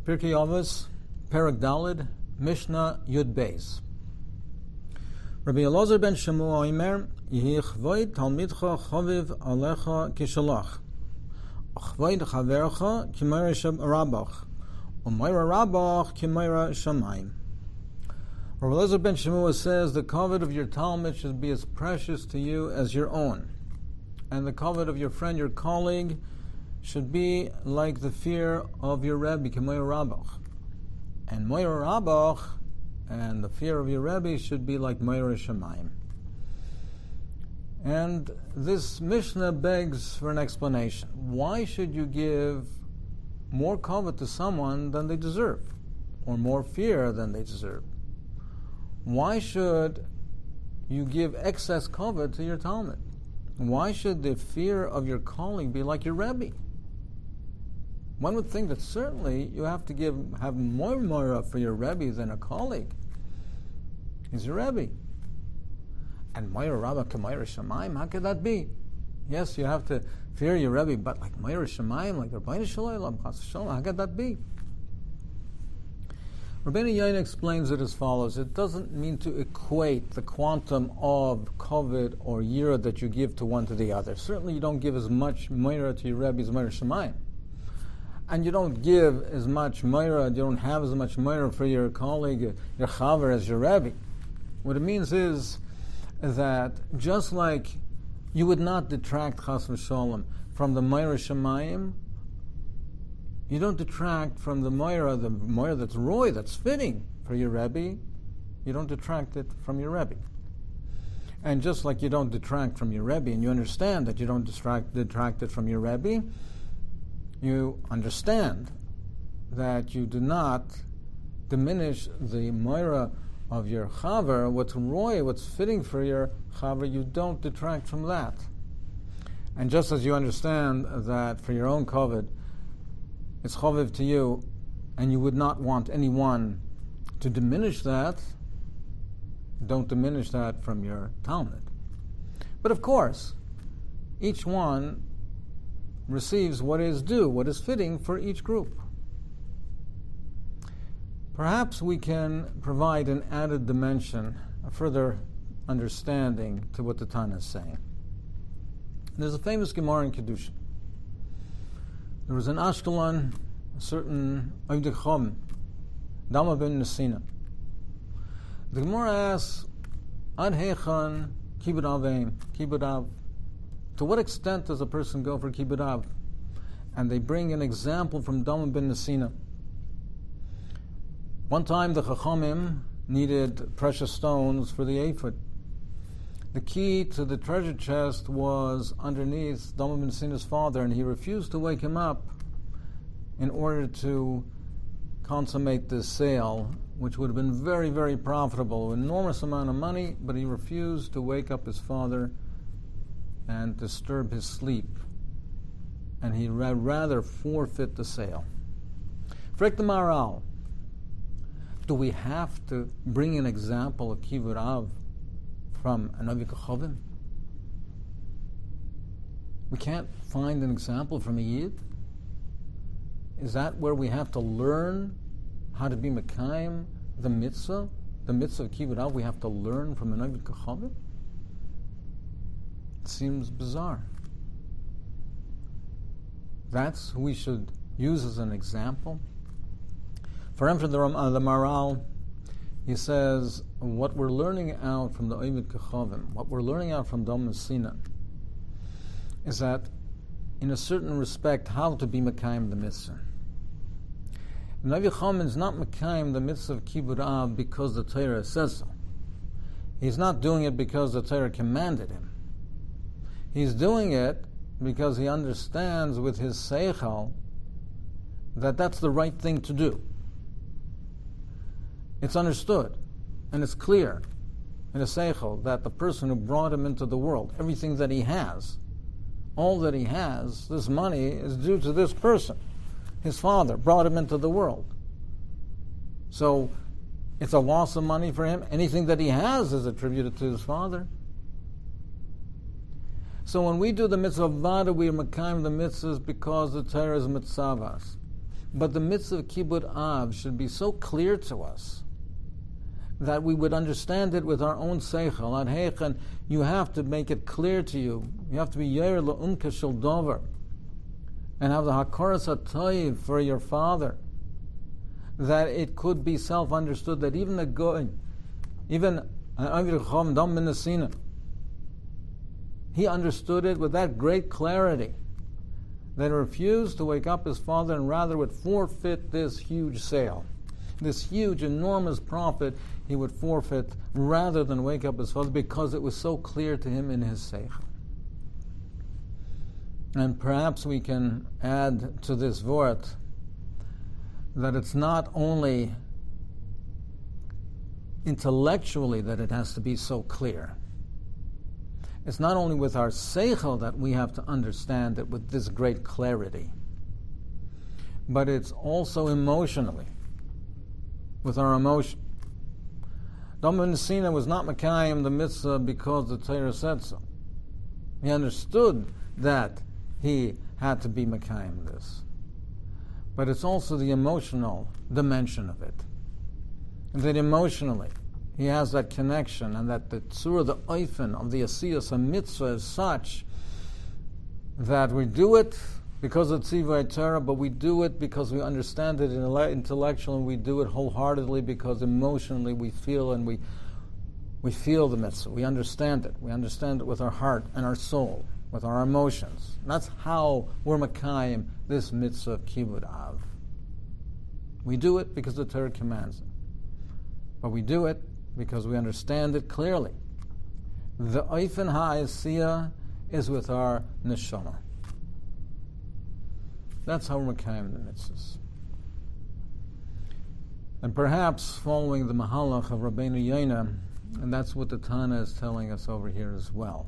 Pirkei Avot, Perek Daled, Mishnah Yud Beis. Rabbi Elazar ben Shmuel Omer, Yehi chvoid talmidcha chaviv alecha kishalach, chvoid chavercha kimeira rabach, umeira rabach kimeira shamayim. Rabbi Elazar ben Shmuel says the kavod of your talmid should be as precious to you as your own, and the kavod of your friend, your colleague, should be like the fear of your Rebbe, kimeira rabach. And Moira Rabach and the fear of your Rebbe should be like Moira Shamayim. And this Mishnah begs for an explanation. Why should you give more kavod to someone than they deserve, or more fear than they deserve? Why should you give excess kavod to your talmid? Why should the fear of your colleague be like your Rebbe? One would think that certainly you have to have more Moira for your Rebbe than a colleague. He's your Rebbe. And Moira Rabba K'Moira Shamayim, how could that be? Yes, you have to fear your Rebbe, but like Moira Shamayim, like Rabbeinu Shalom, how could that be? Rabbeinu Yain explains it as follows. It doesn't mean to equate the quantum of kavod or yira that you give to one to the other. Certainly you don't give as much Moira to your Rebbe as Moira Shamayim. And you don't give as much Moira, you don't have as much Moira for your colleague, your chaver, as your Rebbe. What it means is that just like you would not detract chas v'sholem from the Moira Shamayim, you don't detract from the Moira that's roy, that's fitting for your Rebbe, you don't detract it from your Rebbe. And just like you don't detract from your Rebbe, and you understand that you don't detract it from your Rebbe, you understand that you do not diminish the Moira of your chaver, what's roy, what's fitting for your chaver, you don't detract from that. And just as you understand that for your own kavod, it's chaviv to you, and you would not want anyone to diminish that, don't diminish that from your talmid. But of course, each one receives what is due, what is fitting for each group. Perhaps we can provide an added dimension, a further understanding to what the Tana is saying. There's a famous Gemara in Kedushin. There was in Ashkelon a certain Ovdei Chacham, Dama ben Nesina. The Gemara asks, Ad Hechan Kibud Aveim, Kibud Av. To what extent does a person go for Kibud Av? And they bring an example from Dama ben Nesina. One time the Chachamim needed precious stones for the ephod. The key to the treasure chest was underneath Dama ben Nesina's father, and he refused to wake him up in order to consummate this sale, which would have been very, very profitable, an enormous amount of money, but he refused to wake up his father and disturb his sleep, and he'd rather forfeit the sale. Frek the Maral, do we have to bring an example of Kibud Av from an Ovdei Chacham? We can't find an example from a Yid? Is that where we have to learn how to be Mekayim, the mitzvah of Kibud Av? We have to learn from an Ovdei Chacham? It seems bizarre. That's who we should use as an example. For him, from the Maral, he says, what we're learning out from the Ovdei Chacham, what we're learning out from Dama ben Nesina, is that, in a certain respect, how to be Mekayim the mitzvah. The Ovdei Chacham is not Mekayim the mitzvah of Kibud Av because the Torah says so. He's not doing it because the Torah commanded him. He's doing it because he understands with his seichel that that's the right thing to do. It's understood, and it's clear in his seichel that the person who brought him into the world, everything that he has, all that he has, this money is due to this person. His father brought him into the world. So it's a loss of money for him. Anything that he has is attributed to his father. So when we do the mitzvah of Vada, we are Mekayim the mitzvahs because the Torah is mitzavas. But the mitzvah of Kibbud Av should be so clear to us that we would understand it with our own seichel. Ad heichen, you have to make it clear to you. You have to be yer le'umka shel dover, and have the hakaras hatoiv for your father, that it could be self-understood that even the goy, even Avir Chom Dam Minasina, he understood it with that great clarity that he refused to wake up his father and rather would forfeit this huge sale, this huge, enormous profit he would forfeit rather than wake up his father, because it was so clear to him in his seichel. And perhaps we can add to this word that it's not only intellectually that it has to be so clear. It's not only with our seichel that we have to understand it with this great clarity, but it's also emotionally, with our emotion. Dam Minasina was not Mekayim the mitzvah because the Torah said so. He understood that he had to be Mekayim this. But it's also the emotional dimension of it. And that emotionally, he has that connection, and that the tzura, the oifen of the asiyas mitzvah is such that we do it because of tzivay Torah, but we do it because we understand it intellectually, and we do it wholeheartedly because emotionally we feel, and we feel the mitzvah. We understand it. We understand it with our heart and our soul, with our emotions. And that's how we're Mekayim this mitzvah of Kibbud Av. We do it because the Torah commands it. But we do it because we understand it clearly. The oifen ha'asiyah is with our neshama. That's how we're Mekayim the mitzvahs. And perhaps following the mahalach of Rabbeinu Yonah, and that's what the Tana is telling us over here as well.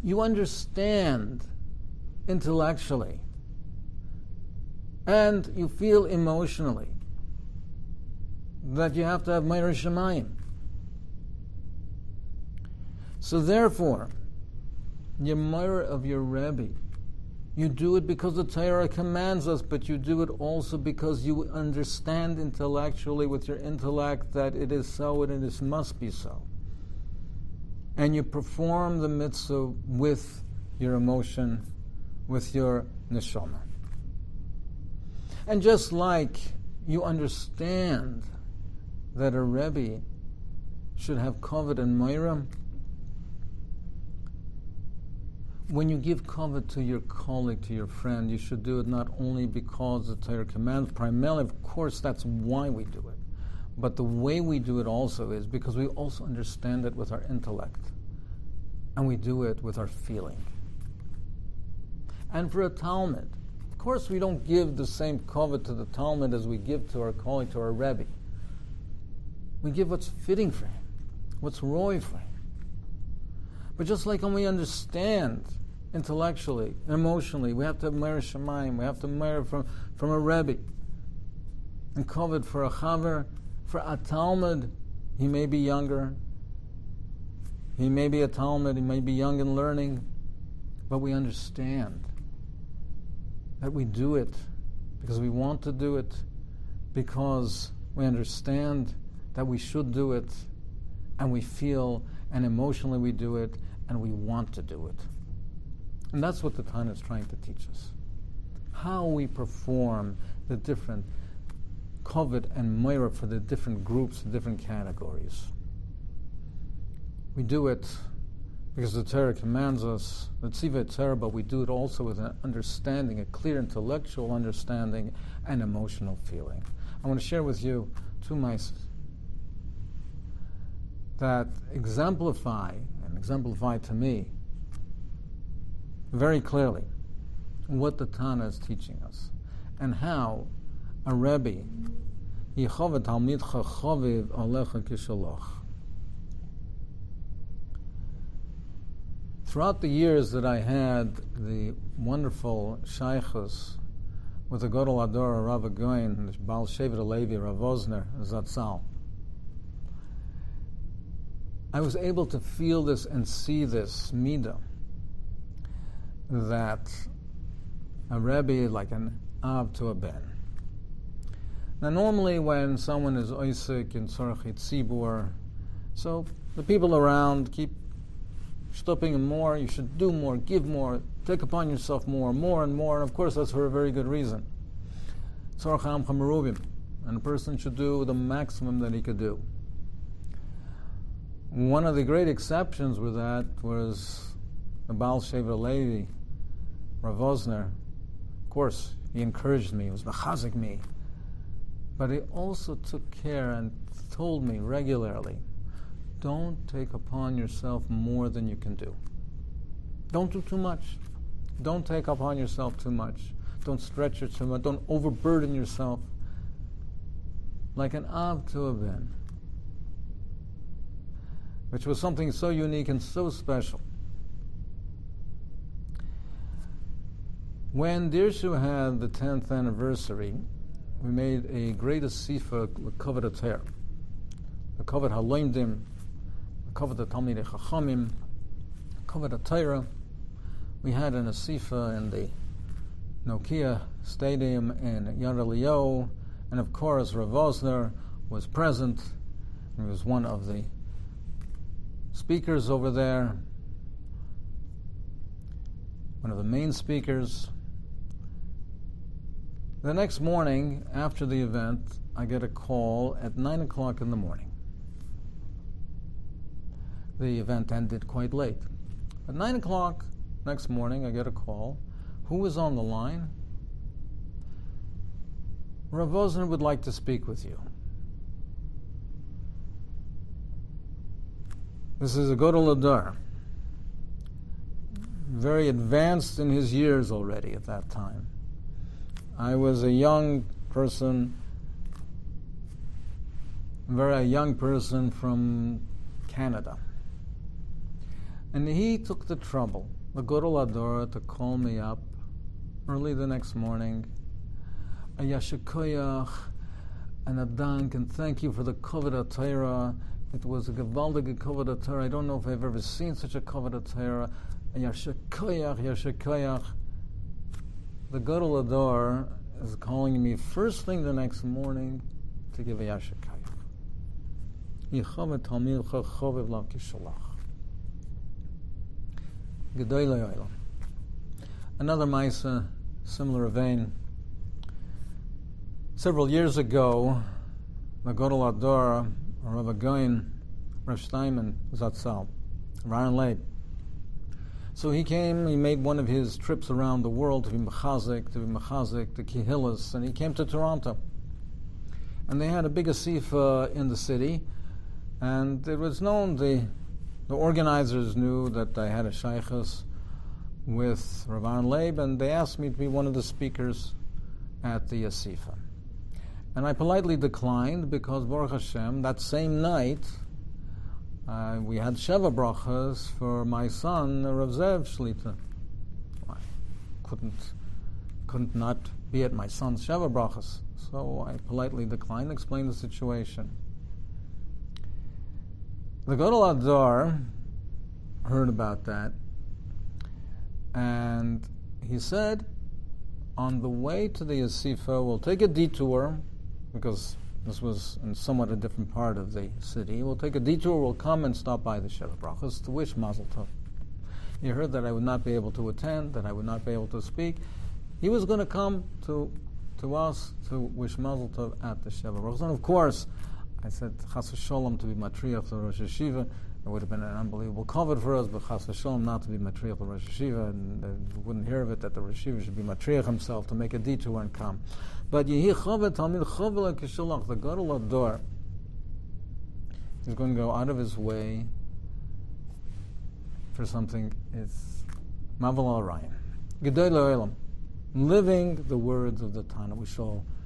You understand intellectually, and you feel emotionally that you have to have Meir Shemayim. So therefore, your Meir of your Rebbe, you do it because the Torah commands us, but you do it also because you understand intellectually with your intellect that it is so and it must be so. And you perform the mitzvah with your emotion, with your neshama. And just like you understand that a Rebbe should have kavod and moira, when you give kavod to your colleague, to your friend, you should do it not only because the Torah commands, primarily, of course, that's why we do it, but the way we do it also is because we also understand it with our intellect, and we do it with our feeling. And for a Talmud, of course, we don't give the same kavod to the Talmud as we give to our colleague, to our Rebbe. We give what's fitting for him, what's roy for him. But just like when we understand intellectually and emotionally, we have to have Meir Shemayim, we have to Meir from a Rebbe. And kavod for a chaver, for a Talmud, he may be younger, he may be a Talmud, he may be young in learning, but we understand that we do it because we want to do it, because we understand that we should do it, and we feel, and emotionally we do it, and we want to do it. And that's what the Tana is trying to teach us. How we perform the different kavod and moira for the different groups, the different categories. We do it because the Torah commands us, the tzivay Torah, but we do it also with an understanding, a clear intellectual understanding and emotional feeling. I want to share with you two ma'asos that exemplify to me very clearly what the Tana is teaching us, and how a Rebbe yichavad talmidcha chaviv alecha kishalach. Throughout the years that I had the wonderful shaykhus with the Gadol Ador Rav Goin, the Baal Shevet Alevi, Rav Osner, Zatzal, I was able to feel this and see this midah, that a Rebbe, like an av to a ben. Now, normally when someone is oisik in tzorchei tzibur, so the people around keep stopping him more. You should do more, give more, take upon yourself more and more, and of course that's for a very good reason. Tzorchei amcha merubim, and a person should do the maximum that he could do. One of the great exceptions with that was the Baal Shever Levi, Rav Osner. Of course, he encouraged me, he was mechazik me, but he also took care and told me regularly, don't take upon yourself more than you can do. Don't do too much. Don't take upon yourself too much. Don't stretch it too much. Don't overburden yourself. Like an av to a ben, which was something so unique and so special. When Dirshu had the 10th anniversary, we made a great asifa with Kavod HaTorah, the Kavod HaLoimdim, the Kavod HaTalmidei Chachamim, Kavod HaTorah. We had an asifa in the Nokia Stadium in Yad Eliyahu, and of course Rav Osner was present. He was one of the speakers over there, one of the main speakers. The next morning, after the event, I get a call at 9 o'clock in the morning. The event ended quite late. At 9 o'clock next morning, I get a call. Who is on the line? Rav Osner would like to speak with you. This is a Godel Adar, very advanced in his years already at that time. I was a young person, very young person from Canada. And he took the trouble, the Godel Adar, to call me up early the next morning. A yashikoyach and a dank, and thank you for the Kavod HaTorah. It was a gewaldige Kavod HaTorah. I don't know if I've ever seen such a Kavod HaTorah. A yashikoyach. The Godel Adar is calling me first thing the next morning to give a yashikoyach. Yichavet talmidcha chovev lav kishalach. Gedolei olam. Another Maisa, similar vein. Several years ago, the Godel Adar, Rav Goin, Rav Steinman Zatzal, Ryan Leib. So he came, he made one of his trips around the world to be mechazik, the Kehillas, and he came to Toronto. And they had a big asifa in the city, and it was known, the organizers knew that I had a shaykhus with Rav Leib, and they asked me to be one of the speakers at the asifa. And I politely declined because, Baruch Hashem, that same night, we had Sheva brachas for my son, Rav Zev Shlita. I couldn't not be at my son's Sheva brachas. So I politely declined, explained the situation. The Godel Adar heard about that, and he said, on the way to the Asifa, we'll take a detour, because this was in somewhat a different part of the city. We'll take a detour, we'll come and stop by the Sheva Brachos to wish Mazel Tov. He heard that I would not be able to attend, that I would not be able to speak. He was going to come to us to wish Mazel Tov at the Sheva Brachos. And of course, I said, Chas v'sholom, to be matriach to Rosh Yeshiva. It would have been an unbelievable covet for us, but Chas v'sholom not to be matriach to Rosh Yeshiva, and we wouldn't hear of it that the Rosh Yeshiva should be matriach himself to make a detour and come. But Yehi Chavet Talmid Chavel Kishalach, the Godel Adar, is going to go out of his way for something. It's Mavel Al Ryan. Gedolei Olam, living the words of the Tana. We shall